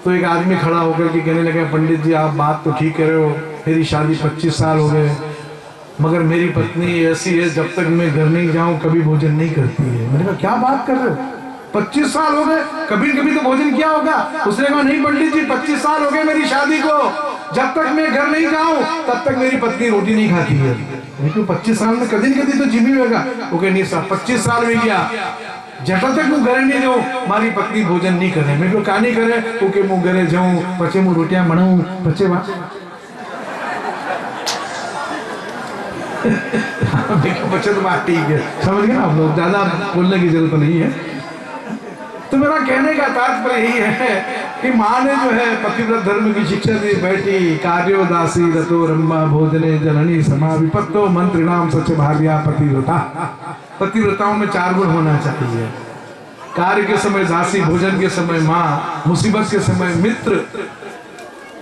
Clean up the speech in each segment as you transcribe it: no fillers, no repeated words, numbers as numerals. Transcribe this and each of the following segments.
तो एक आदमी खड़ा होकर के कहने लगा, पंडित जी आप बात तो ठीक कह रहे हो, मेरी शादी 25 साल हो गए, मगर मेरी पत्नी ऐसी है जब तक मैं घर नहीं जाऊं कभी भोजन नहीं करती है। मैंने कहा क्या बात कर रहे हो, 25 साल हो गए, कभी कभी तो भोजन किया होगा। उसने कहा नहीं पंडित जी 25 साल हो गए मेरी शादी को, जब तक मैं घर नहीं जाऊं तब तक मेरी पत्नी रोटी नहीं खाती है। लेकिन 25 साल में कभी कभी तो जीवी होगा। वो कहे नहीं साहब 25 साल में गया जब तक मुँह घरे नहीं जाऊं मारी पत्नी भोजन नहीं करे। मैं कहा नहीं करे, क्योंकि मुँह घरे जाऊं पचे मुँह रोटियां बनाऊं पचे बचत बात ठीक है, समझ गए ना आप लोग, ज्यादा बोलने की जरूरत नहीं है। तो मेरा कहने का तात्पर्य यही है कि माँ ने जो है पतिव्रत धर्म की शिक्षा दी, बैठी कार्यो दासी रतो रंबा भोजने जननी समा विपत्तो मंत्रिणाम सच भार्या पतिव्रता। पतिव्रताओं में 4 गुण होना चाहिए, कार्य के समय दासी, भोजन के समय माँ, मुसीबत के समय मित्र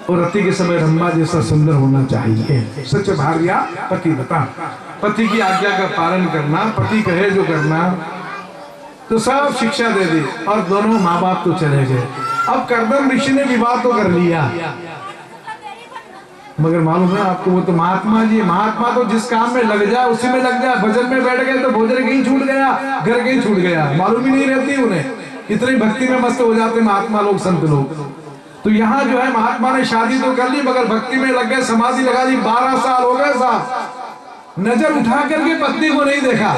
और रति के समय रंबा जैसा सुंदर होना चाहिए। सच भार्या पतिव्रता, पति की आज्ञा का पालन करना, पति कहे जो करना, तो सब शिक्षा दे दी। और दोनों माँ बाप तो चले गए। अब कर्दम ऋषि ने विवाह तो कर लिया, मगर मालूम है आपको वो तो महात्मा जी, महात्मा तो जिस काम में लग जाए उसी में लग जाए। भजन में बैठ गए तो भोजन कहीं छूट गया, घर कहीं छूट गया, मालूम ही नहीं रहती उन्हें, इतनी भक्ति में मस्त हो जाते महात्मा लोग, संत लोग। तो यहाँ जो है महात्मा ने शादी तो कर ली मगर भक्ति में लग गए, समाधि लगा दी। 12 साल हो गए साहब, नजर उठा करके पत्नी को नहीं देखा।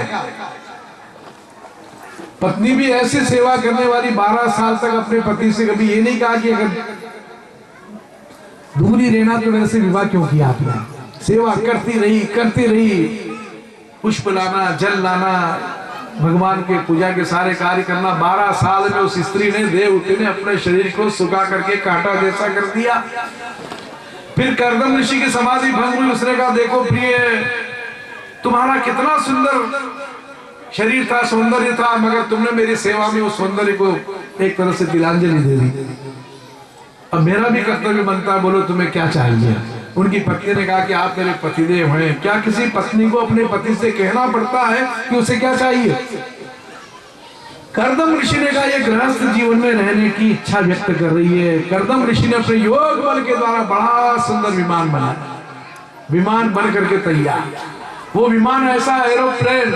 पत्नी भी ऐसी सेवा करने वाली, 12 साल तक अपने पति से कभी ये नहीं कहा कि अगर दूरी रहना तो वैसे विवाह क्यों किया आपने। सेवा करती रही, पुष्प लाना, जल लाना, भगवान के पूजा के सारे कार्य करना। 12 साल में उस स्त्री ने, देवहूति ने अपने शरीर को सुखा करके कांटा जैसा कर दिया। फिर कर्दम ऋषि की समाधि भंग हुई। उसने कहा देखो प्रिय, तुम्हारा कितना सुंदर शरीर था, सौंदर्य था, मगर तुमने मेरी सेवा में उस सौंदर्य को एक तरह से तिलांजलि दे दी। अब मेरा भी कर्तव्य बनता है, बोलो तुम्हें क्या चाहिए। उनकी पत्नी ने कहा कि आप मेरे पतिदेव हैं। क्या किसी पत्नी को अपने पति से कहना पड़ता है कि उसे क्या चाहिए। कर्दम ऋषि ने कहा ये गृहस्थ जीवन में रहने की इच्छा व्यक्त कर रही है। कर्दम ऋषि ने अपने योग बल के द्वारा बड़ा सुंदर विमान बनाया, विमान बन करके तैयार। वो विमान ऐसा एरोप्लेन,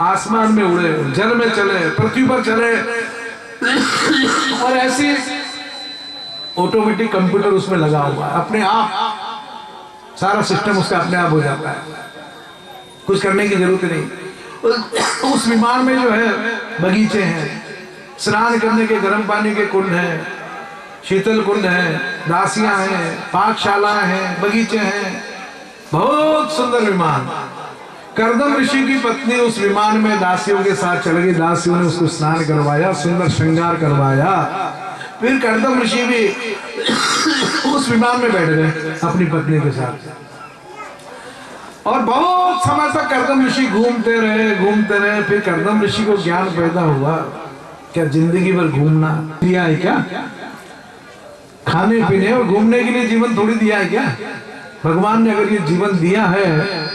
आसमान में उड़े, जल में चले, पृथ्वी पर चले, और ऐसी ऑटोमेटिक कंप्यूटर उसमें लगा हुआ है, अपने आप सारा सिस्टम उसका अपने आप हो जाता है, कुछ करने की जरूरत नहीं। उस विमान में जो है बगीचे हैं, स्नान करने के गर्म पानी के कुंड हैं, शीतल कुंड है, दासियां हैं, पाकशालाएं हैं, बगीचे हैं, बहुत सुंदर विमान। कर्दम ऋषि की पत्नी उस विमान में दासियों के साथ चल गई। दासियों ने उसको स्नान करवाया, सुंदर श्रृंगार करवाया। फिर कर्दम ऋषि भी उस विमान में बैठ गए अपनी पत्नी के साथ, और बहुत समय तक कर्दम ऋषि घूमते रहे। फिर कर्दम ऋषि को ज्ञान पैदा हुआ, क्या जिंदगी भर घूमना दिया है क्या, खाने पीने और घूमने के लिए जीवन थोड़ी दिया है क्या। भगवान ने अगर ये जीवन दिया है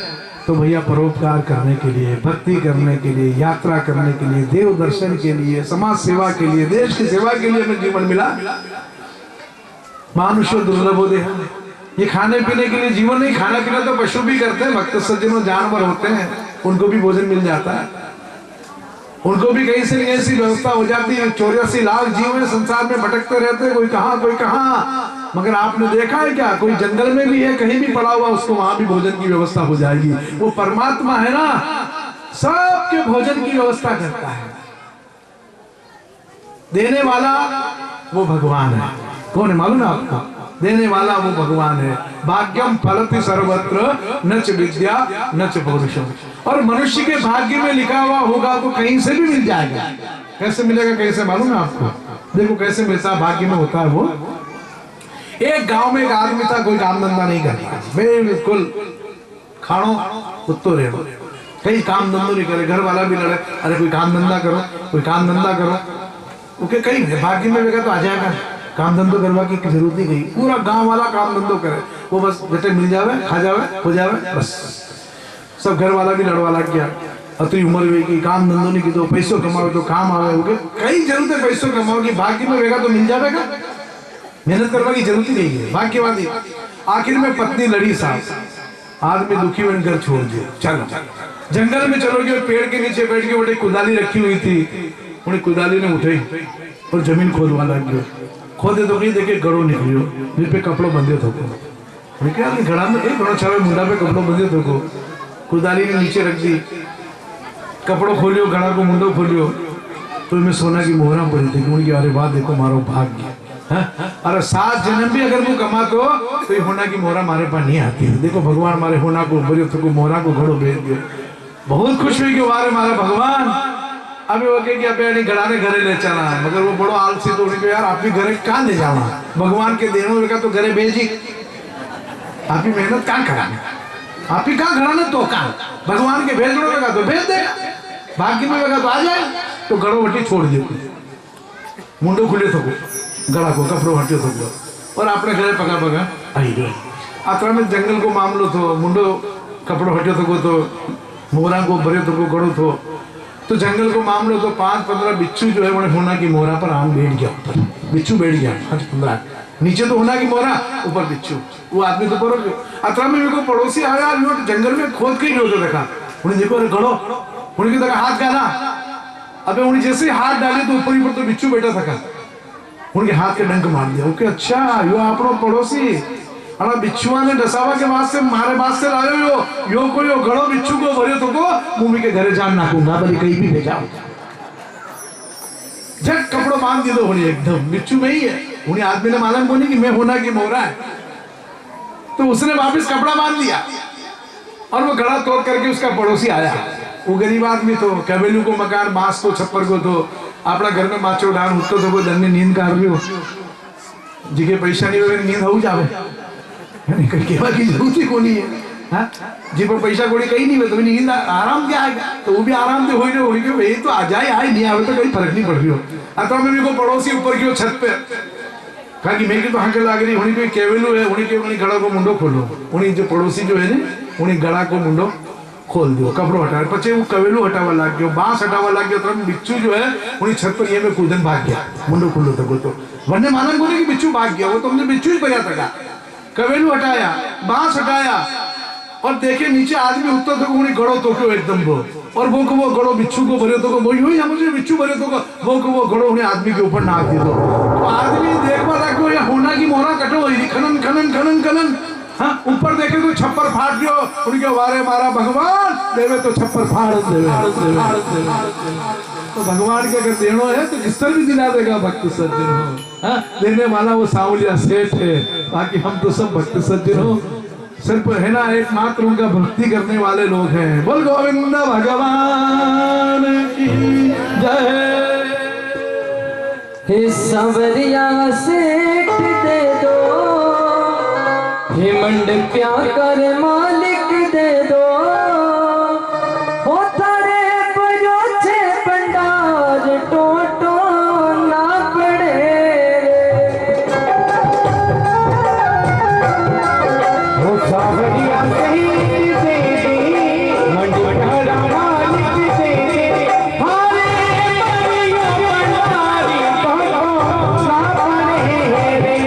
तो भैया परोपकार करने के लिए, भक्ति करने के लिए, यात्रा करने के लिए, देव दर्शन के लिए, समाज सेवा के लिए, देश की सेवा के लिए हमें जीवन मिला। मानुषो दुर्लभो देह, ये खाने पीने के लिए जीवन नहीं। खाना पीना तो पशु भी करते हैं, भक्त सज्जनों जानवर होते हैं, उनको भी भोजन मिल जाता है, उनको भी कहीं से ऐसी व्यवस्था हो जाती है। 84 लाख जीव है संसार में भटकते रहते, कोई कहाँ कोई कहाँ। मगर आपने देखा है क्या, कोई जंगल में भी है, कहीं भी पड़ा हुआ, उसको वहां भी भोजन की व्यवस्था हो जाएगी। वो परमात्मा है ना, सबके भोजन की व्यवस्था करता है। देने वाला वो भगवान है। कौन है मालूम है आपको? देने वाला वो भगवान है। भाग्यम फलति सर्वत्र न च विद्या न च पौरुषम। और मनुष्य के भाग्य में लिखा हुआ होगा तो कहीं से भी मिल जाएगा। कैसे मिलेगा, कैसे मालूम है आपको? देखो कैसे मिलता है, भाग्य में होता है वो। एक गांव में एक आदमी था, कोई काम धंधा नहीं करता, बिल्कुल खाणो कुत्तो रेड़ो, कहीं काम धंधो नहीं करे। घर वाला भी लड़े, अरे कोई काम धंधा करो, कोई काम धंधा करो। ओके, कहीं भाग्य में वेगा तो आ जाएगा, काम धंधो करवा की जरूरत नहीं। गई पूरा गांव वाला काम धंधो करे, वो बस बेटे मिल जावे, खा जावे, हो जावे, बस। सब घर वाला भी लड़वा लग गया। अति उम्र हुई कि काम धंधो नहीं की तो पैसों कमाओ तो काम आवे। कई जरूरत है पैसों कमाओ की, भाग्य में वेगा तो मिल जाएगा। मेहनत करने की जरूरत ही नहीं है। भाग्यवादी आखिर में पत्नी लड़ी साहब, आदमी दुखी में घर छोड़ दिए, चलो जंगल में चलोगे। पेड़ के नीचे बैठ के बड़ी कुदाली रखी हुई थी, उन्हें कुदाली ने उठाई और जमीन खोदवा लग गयो। खोदे तो कहीं देखे गड़ो निकलियो, जिस पे कपड़ों बंधे थो क्या घड़ा में एक घड़ो छावे मुंडा पे कपड़ों बंधे थो। कुदाली ने नीचे रख दी, कपड़ों खोलियो, घड़ा को मुंडो खोलियो तो इनमें सोना की मोहरा पड़ी थी। उनकी अरे बात देखो मारो भाग्य, अरे 7 जन्म भी अगर वो कमा तो ये होना की मोहरा मारे पास नहीं आती है। देखो भगवान हमारे होना को को मोहरा को घड़ो भेज दियो। बहुत खुश हुई कि वारे मारा भगवान। अभी वो कहे कि अबे घड़ा ने घरे ले चला, मगर वो बड़ो आलसी तो उन्हें यार आप भी घरे कहाँ ले जाना, भगवान के देनों का तो घरे भेजी, आप ही मेहनत कहाँ कराना, आप ही कहाँ घड़ा तो कहाँ भगवान के भेजने लगा तो भेज देगा, भाग्य में लगा तो आ जाए। तो घड़ो वटी छोड़ दियो, मुंडो खुले थको, गला को कपड़ो हटे थको और अपने घरे पका पका आई गए। अतरा में जंगल को मामलो थो, मुंडो कपड़ो हटे थको तो मोहरा को भरे थको गड़ो थो। तो जंगल को मामलो तो 5-15 बिच्छू जो है वो होना की मोहरा पर आम बैठ गया, ऊपर बिच्छू बैठ गया 5-15, नीचे तो होना की मोहरा, ऊपर बिच्छू। वो आदमी तो पड़ो अतरा में मेरे को पड़ोसी आया, जंगल में खोद के ही होते देखा, उन्हें देखो अरे गड़ो, उन्हें देखा हाथ गाना। अबे उन्हें जैसे हाथ डाले तो ऊपर ही पर तो बिच्छू बैठा था, उनके हाथ के डंक मार दिया। ओके अच्छा यो आपनो पड़ोसी अरे बिच्छुआ ने डसावा के बाद से मारे बाद से लायो यो कोई यो घड़ो बिच्छू को भरे तो को मुंह के घरे जान नाकूंगा भले कहीं भी भेजा झट कपड़ों बांध दी दो एकदम बिच्छू में ही है। उन्हें आदमी ने मालूम को नहीं कि मैं होना की मोहरा है, तो उसने वापस कपड़ा बांध लिया और वो घड़ा तोड़ करके उसका पड़ोसी आया। वो गरीब आदमी तो कबेलू को मकान बांस को छप्पर को तो अपना घर में माचो डान उठतो तो धन में नींद कर रही हो, जिगे पैसा नहीं होगा नींद हो जावे, केवा की जरूरत ही कोनी है, हाँ जी पर पैसा कोड़ी कहीं नहीं है तो नींद आराम क्या आएगा, तो वो भी आराम से हो गए तो आ जाए आए नहीं आवे तो कहीं फर्क नहीं पड़ रही हो। अतः में भी को पड़ोसी ऊपर की छत पे कहा कि मेरी तो हंक लाग रही, उन्हीं कोई केवलू है, उन्हीं के उन्हीं गड़ा को मुंडो खोलो, उन्हीं जो पड़ोसी जो है ना उन्हीं गड़ा को मुंडो खोल दो, कपड़ो हटा पचे वो कवेलू हटावा लग गयो, बांस हटावा लग गयो, तो बिच्छू जो है उन्हीं छत पर ये में कूदन भाग गया, मुंडो खुल्लो तक तो वरने मालूम बोले कि बिच्छू भाग गया, वो तो हमने बिच्छू ही पड़ा था। कवेलू हटाया, बांस हटाया और देखे नीचे आदमी उत्तर तो उन्हीं गड़ो तो क्यों एकदम वो गड़ो बिच्छू को भरे तो को वही हुई मुझे बिच्छू भरे तो वो गड़ो उन्हें आदमी के ऊपर नाक दे दो। तो आदमी देखवा लगे या होना की मोहरा कटो हुई खनन खनन खनन खनन, हाँ ऊपर देखे तो छप्पर फाट गयो, उनके वारे मारा भगवान देवे तो छप्पर फाड़ देवे। तो भगवान के अगर देनो है तो किस तरह भी दिला देगा भक्त सज्जन हो, हाँ देने वाला वो सावलिया सेठ है, बाकी हम तो सब भक्त सज्जन हो, सिर्फ है ना एकमात्र उनका भक्ति करने वाले लोग हैं। बोल गोविंद भगवान की जय। हे सांवरिया सेठ दे दो, हे मंडप्या कर मालिक दे दो, हो थारे परोछे भंडार टोटो ना पड़े रे। हो सांवरिया सेठ दे दे, मंडप्या मालिक दे दे, थारे परियो भंडारी टोटो ना पड़े रे।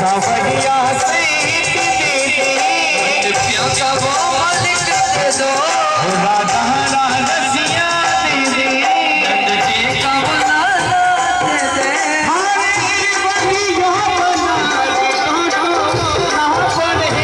सावरिया सईद दे दे प्यार का वो मालिक दे दो राधा रसिया दे दे नंदजी का वो लाला दे दे हारे बलिया बना दे कांटो ना पड़े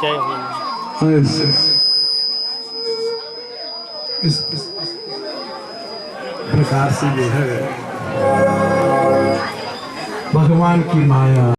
ऐसे इस प्रकार से जो है भगवान की माया